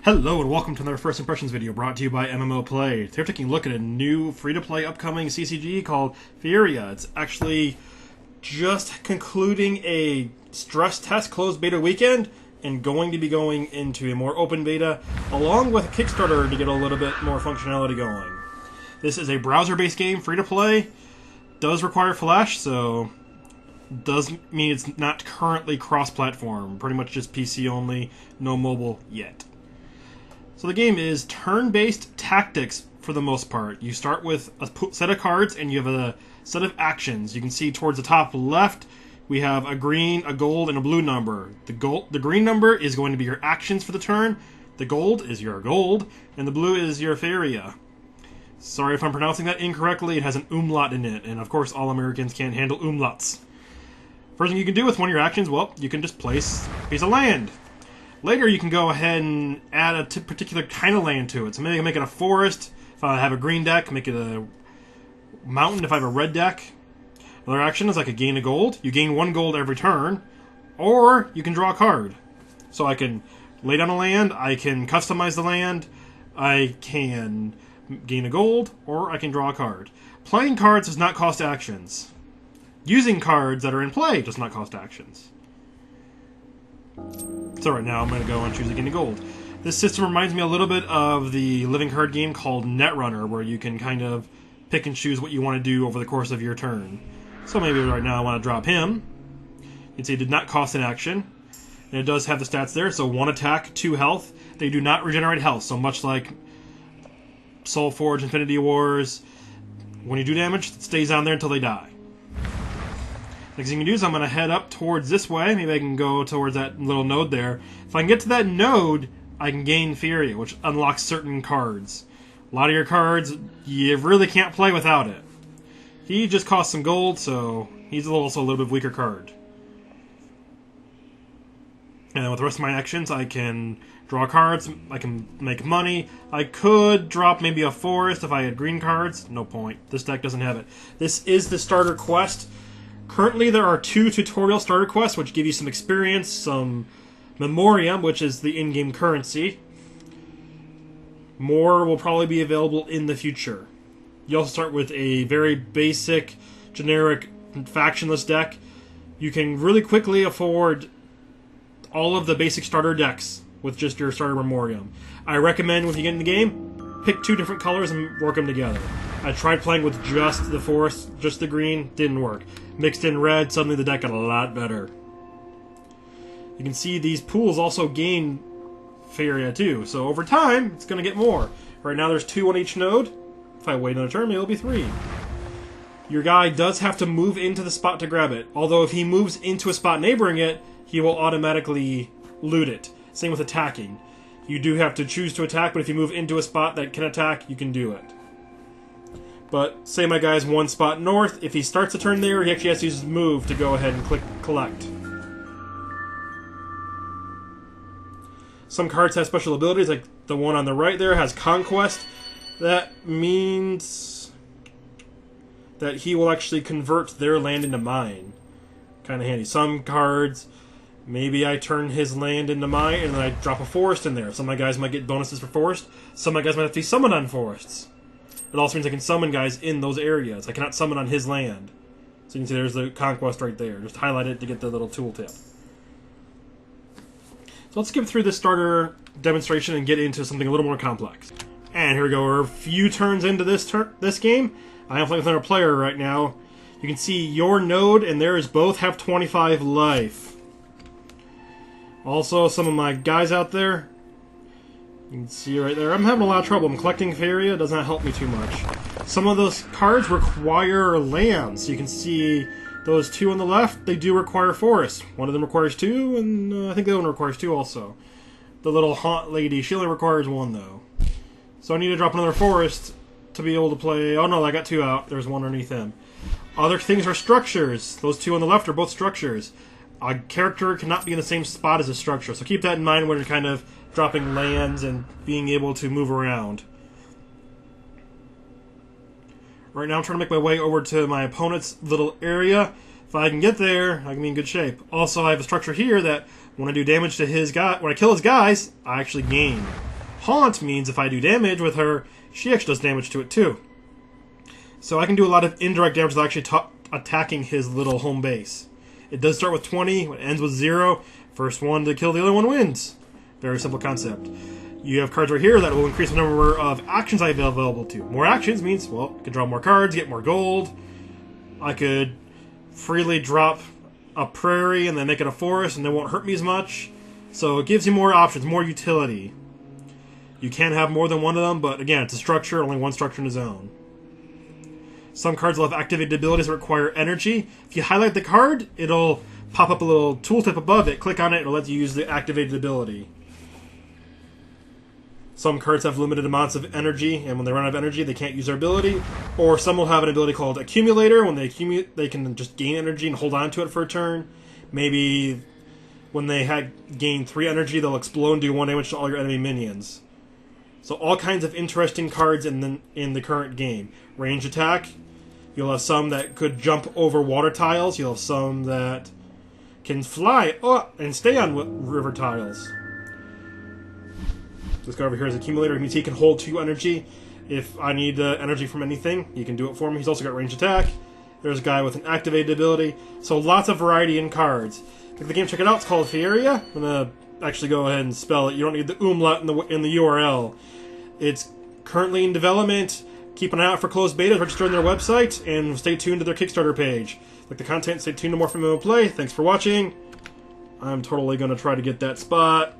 Hello and welcome to another First Impressions video brought to you by MMO Play. Today we're taking a look at a new free-to-play upcoming CCG called Faeria. It's actually just concluding a stress test closed beta weekend and going to be going into a more open beta along with a Kickstarter to get a little bit more functionality going. This is a browser-based game, free-to-play, does require Flash, so does mean it's not currently cross-platform, pretty much just PC only, no mobile yet. So the game is turn-based tactics for the most part. You start with a set of cards and you have a set of actions. You can see towards the top left we have a green, a gold, and a blue number. The green number is going to be your actions for the turn, the gold is your gold, and the blue is your Faeria. Sorry if I'm pronouncing that incorrectly, it has an umlaut in it, and of course all Americans can't handle umlauts. First thing you can do with one of your actions, well, you can just place a piece of land. Later, you can go ahead and add a particular kind of land to it. So maybe I can make it a forest if I have a green deck, make it a mountain if I have a red deck. Another action is I could gain a gold. You gain 1 gold every turn. Or you can draw a card. So I can lay down a land, I can customize the land, I can gain a gold, or I can draw a card. Playing cards does not cost actions. Using cards that are in play does not cost actions. So right now I'm going to go and choose a gain a gold. This system reminds me a little bit of the living card game called Netrunner, where you can kind of pick and choose what you want to do over the course of your turn. So maybe right now I want to drop him. You can see it did not cost an action. And it does have the stats there, so 1 attack, 2 health. They do not regenerate health, so much like Soulforge, Infinity Wars, when you do damage, it stays on there until they die. Next thing you can do is I'm going to head up towards this way. Maybe I can go towards that little node there. If I can get to that node, I can gain Faeria, which unlocks certain cards. A lot of your cards, you really can't play without it. He just costs some gold, so he's also a little bit weaker card. And then with the rest of my actions, I can draw cards, I can make money. I could drop maybe a forest if I had green cards. No point. This deck doesn't have it. This is the starter quest. Currently, there are 2 tutorial starter quests, which give you some experience, some memoriam, which is the in-game currency. More will probably be available in the future. You also start with a very basic, generic, factionless deck. You can really quickly afford all of the basic starter decks with just your starter memoriam. I recommend when you get in the game, pick 2 different colors and work them together. I tried playing with just the forest, just the green, didn't work. Mixed in red, suddenly the deck got a lot better. You can see these pools also gain Faeria too, so over time, it's going to get more. Right now there's 2 on each node. If I wait another turn, maybe it'll be 3. Your guy does have to move into the spot to grab it, although if he moves into a spot neighboring it, he will automatically loot it. Same with attacking. You do have to choose to attack, but if you move into a spot that can attack, you can do it. But say my guy's 1 spot north, if he starts a turn there, he actually has to use his move to go ahead and click collect. Some cards have special abilities, like the one on the right there has Conquest. That means that he will actually convert their land into mine. Kind of handy. Some cards, maybe I turn his land into mine and then I drop a forest in there. Some of my guys might get bonuses for forest. Some of my guys might have to be summoned on forests. It also means I can summon guys in those areas. I cannot summon on his land. So you can see there's the conquest right there. Just highlight it to get the little tooltip. So let's skip through this starter demonstration and get into something a little more complex. And here we go. We're a few turns into this game. I am playing with another player right now. You can see your node and theirs both have 25 life. Also, some of my guys out there, you can see right there, I'm having a lot of trouble. I'm collecting Faeria, does not help me too much. Some of those cards require lands. You can see those 2 on the left, they do require forests. One of them requires 2, and I think the other one requires 2 also. The little haunt lady, she only requires 1 though. So I need to drop another forest to be able to play. Oh no, I got 2 out. There's 1 underneath them. Other things are structures. Those 2 on the left are both structures. A character cannot be in the same spot as a structure, so keep that in mind when you're kind of dropping lands and being able to move around. Right now I'm trying to make my way over to my opponent's little area. If I can get there, I can be in good shape. Also, I have a structure here that when I do damage to his guy, when I kill his guys, I actually gain. Haunt means if I do damage with her, she actually does damage to it too. So I can do a lot of indirect damage without actually attacking his little home base. It does start with 20, it ends with 0. First one to kill the other one wins. Very simple concept. You have cards right here that will increase the number of actions I have available to. More actions means, well, I can draw more cards, get more gold. I could freely drop a prairie and then make it a forest and they won't hurt me as much. So it gives you more options, more utility. You can have more than one of them, but again, it's a structure, only one structure in a zone. Some cards will have activated abilities that require energy. If you highlight the card, it'll pop up a little tooltip above it. Click on it, it'll let you use the activated ability. Some cards have limited amounts of energy, and when they run out of energy, they can't use their ability. Or some will have an ability called Accumulator. When they accumulate, they can just gain energy and hold on to it for a turn. Maybe when they gain 3 energy, they'll explode and do 1 damage to all your enemy minions. So all kinds of interesting cards in the current game. Range attack. You'll have some that could jump over water tiles. You'll have some that can fly and stay on river tiles. This guy over here is Accumulator. He means he can hold 2 energy. If I need energy from anything, he can do it for me. He's also got range attack. There's a guy with an activated ability. So lots of variety in cards. Pick the game, check it out. It's called Faeria. I'm going to actually go ahead and spell it. You don't need the umlaut in the URL. It's currently in development. Keep an eye out for closed betas. Register on their website. And stay tuned to their Kickstarter page. Like the content, stay tuned to more from MMO Play. Thanks for watching. I'm totally going to try to get that spot.